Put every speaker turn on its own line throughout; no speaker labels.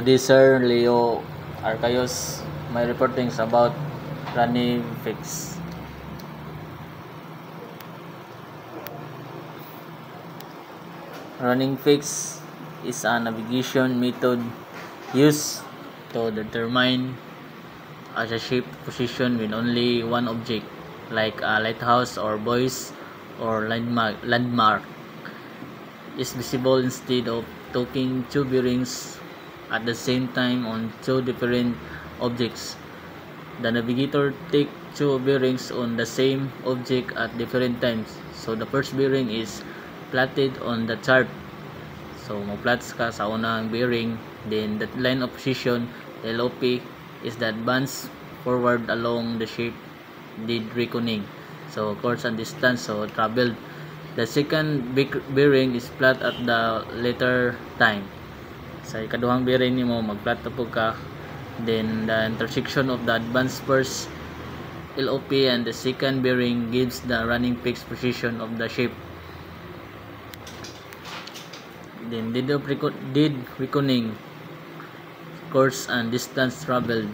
this Sir Leo Arcayos. My reportings about running fix. Running fix is a navigation method used to determine a ship position with only one object, like a lighthouse or buoys or landmark is visible instead of taking two bearings at the same time on two different objects. The navigator takes two bearings on the same object at different times. So the first bearing is plotted on the chart. So mo-plots ka sa unang bearing, then the line of position, the LOP, is the advance forward along the shape did reckoning. So course and distance, so traveled. The second bearing is plot at the later time. Sa ikaduhang bearing nimo magplot po ka, then the intersection of the advance first LOP and the second bearing gives the running fixed position of the ship. Then did reckoning, course and distance traveled.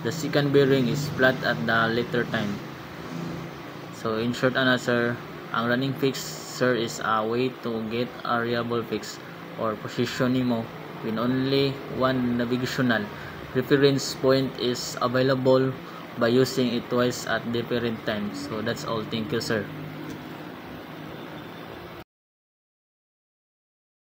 The second bearing is plot at the later time. So in short answer, ang running fix, sir, is a way to get a reliable fix or position nimo when only one navigational reference point is available by using it twice at different times. So that's all. Thank you, sir.